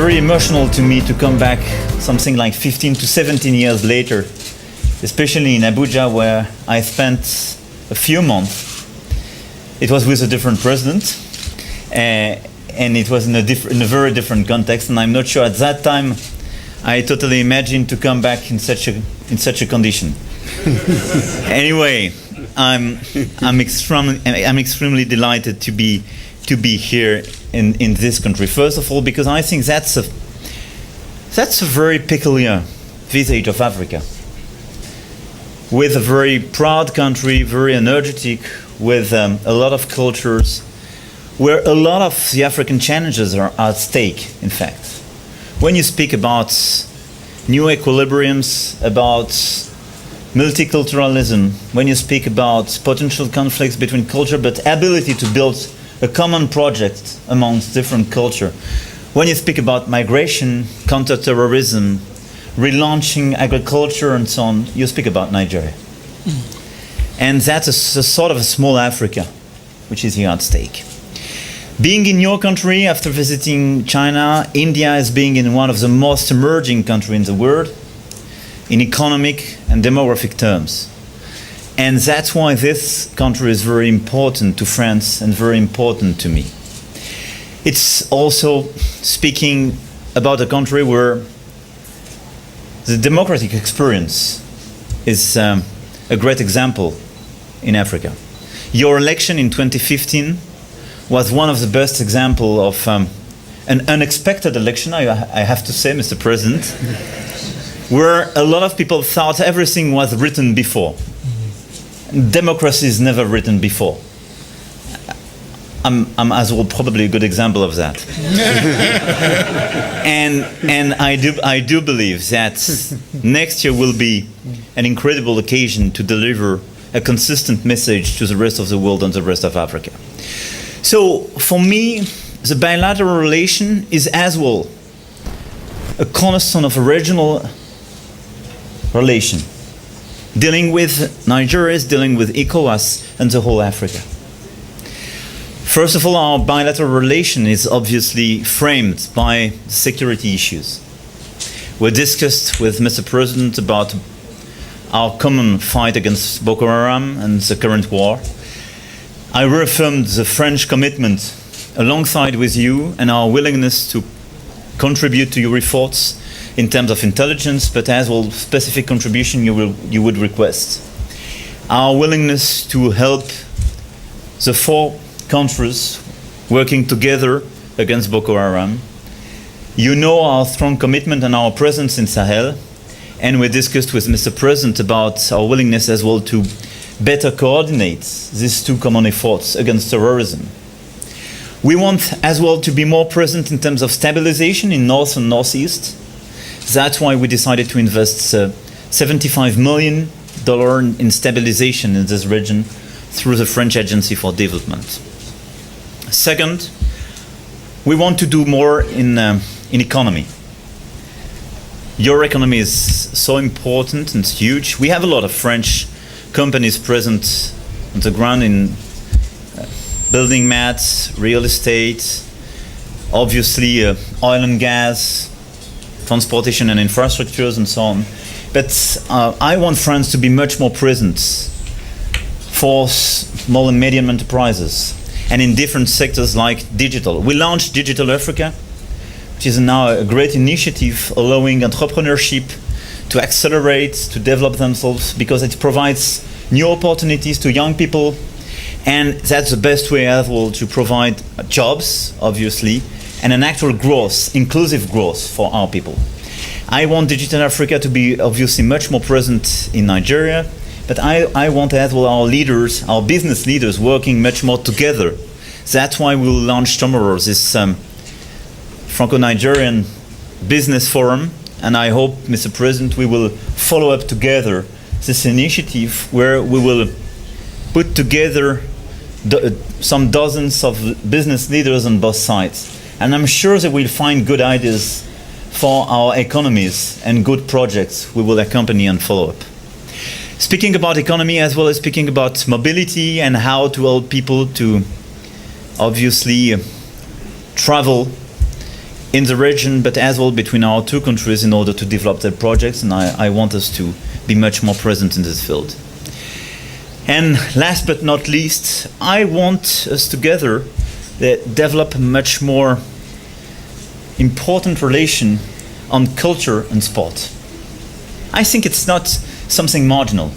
very emotional to me to come back something like 15 to 17 years later, especially in Abuja, where I spent a few months. It was with a different president, and it was in a very different context, and I'm not sure at that time I totally imagined to come back in such a condition. Anyway, I'm extremely delighted to be here in this country. First of all, because I think that's a very peculiar visage of Africa, with a very proud country, very energetic, with a lot of cultures, where a lot of the African challenges are at stake, in fact. When you speak about new equilibriums, about multiculturalism, when you speak about potential conflicts between culture, but ability to build a common project amongst different culture, when you speak about migration, counter-terrorism, relaunching agriculture and so on, you speak about Nigeria. And that's a sort of a small Africa, which is here at stake. Being in your country after visiting China, India is being in one of the most emerging countries in the world, in economic and demographic terms. And that's why this country is very important to France and very important to me. It's also speaking about a country where the democratic experience is a great example in Africa. Your election in 2015 was one of the best examples of an unexpected election, I have to say, Mr. President, where a lot of people thought everything was written before. Democracy is never written before. I'm as well probably a good example of that. and I do believe that next year will be an incredible occasion to deliver a consistent message to the rest of the world and the rest of Africa. So for me, the bilateral relation is as well a cornerstone of a regional relation, dealing with Nigeria, dealing with ECOWAS and the whole Africa. First of all, our bilateral relation is obviously framed by security issues. We discussed with Mr. President about our common fight against Boko Haram and the current war. I reaffirmed the French commitment alongside with you and our willingness to contribute to your efforts in terms of intelligence, but as well specific contribution you would request. Our willingness to help the 4 countries working together against Boko Haram. You know our strong commitment and our presence in Sahel, and we discussed with Mr. President about our willingness as well to better coordinate these 2 common efforts against terrorism. We want as well to be more present in terms of stabilization in North and Northeast. That's why we decided to invest $75 million in stabilization in this region through the French Agency for Development. Second, we want to do more in economy. Your economy is so important and huge. We have a lot of French companies present on the ground in building mats, real estate, obviously oil and gas, transportation and infrastructures and so on. But I want France to be much more present for small and medium enterprises and in different sectors like digital. We launched Digital Africa, which is now a great initiative allowing entrepreneurship to accelerate, to develop themselves, because it provides new opportunities to young people, and that's the best way as well to provide jobs, obviously, and an actual growth, inclusive growth for our people. I want Digital Africa to be obviously much more present in Nigeria, but I want as well our leaders, our business leaders, working much more together. That's why we'll launch tomorrow this Franco-Nigerian Business Forum, and I hope, Mr. President, we will follow up together this initiative where we will put together some dozens of business leaders on both sides. And I'm sure that we'll find good ideas for our economies and good projects we will accompany and follow up. Speaking about economy as well as speaking about mobility and how to help people to obviously travel in the region, but as well between our two countries in order to develop their projects, and I want us to be much more present in this field. And last but not least, I want us together to develop a much more important relation on culture and sport. I think it's not something marginal.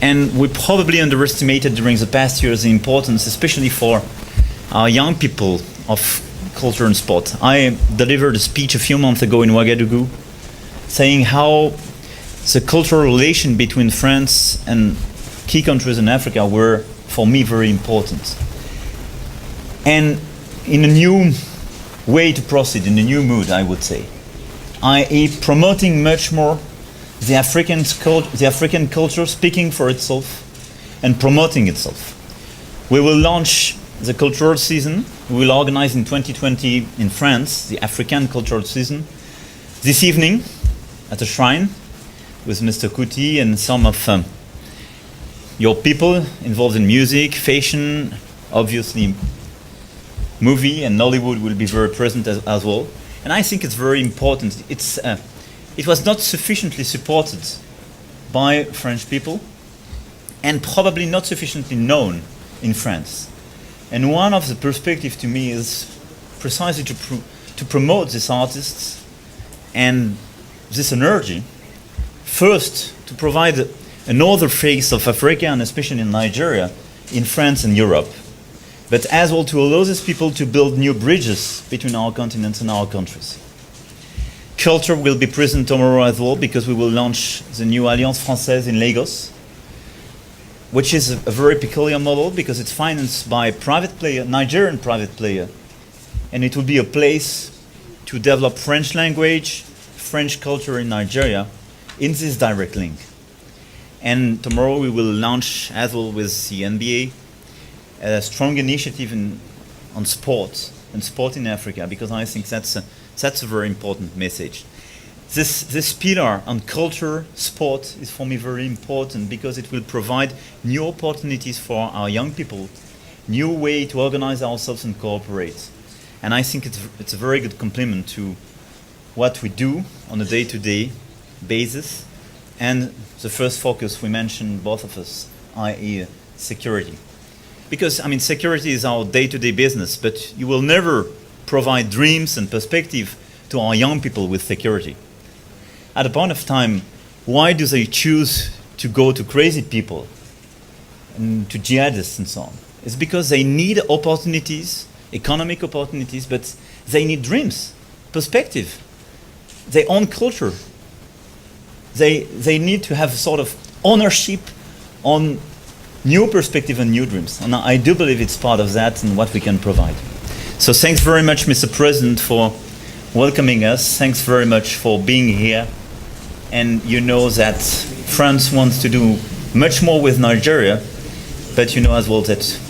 And we probably underestimated during the past years the importance, especially for our young people, of culture and sport. I delivered a speech a few months ago in Ouagadougou saying how the cultural relation between France and key countries in Africa were, for me, very important. And in a new way to proceed, in a new mood, I would say, i.e. promoting much more the African culture, speaking for itself and promoting itself. We will launch the cultural season. We will organize in 2020 in France the African cultural season this evening at a shrine with Mr. Kuti and some of your people involved in music, fashion, obviously movie, and Nollywood will be very present as well. And I think it's very important. It was not sufficiently supported by French people and probably not sufficiently known in France. And one of the perspectives to me is precisely to promote these artists and this energy. First, to provide another face of Africa, and especially in Nigeria, in France and Europe. But as well to allow these people to build new bridges between our continents and our countries. Culture will be present tomorrow as well, because we will launch the new Alliance Française in Lagos, which is a very peculiar model because it's financed by a private player, Nigerian private player, and it will be a place to develop French language, French culture in Nigeria in this direct link. And tomorrow we will launch as well with the NBA a strong initiative on sport and sport in Africa, because I think that's a very important message. This pillar on culture, sport is for me very important because it will provide new opportunities for our young people, new way to organize ourselves and cooperate. And I think it's a very good complement to what we do on a day-to-day basis, and the first focus we mentioned, both of us, i.e. security. Because, I mean, security is our day-to-day business, but you will never provide dreams and perspective to our young people with security. At a point of time, why do they choose to go to crazy people and to jihadists and so on? It's because they need opportunities, economic opportunities, but they need dreams, perspective, their own culture. They need to have a sort of ownership on new perspective and new dreams. And I do believe it's part of that and what we can provide. So thanks very much, Mr. President, for welcoming us. Thanks very much for being here. And you know that France wants to do much more with Nigeria, but you know as well that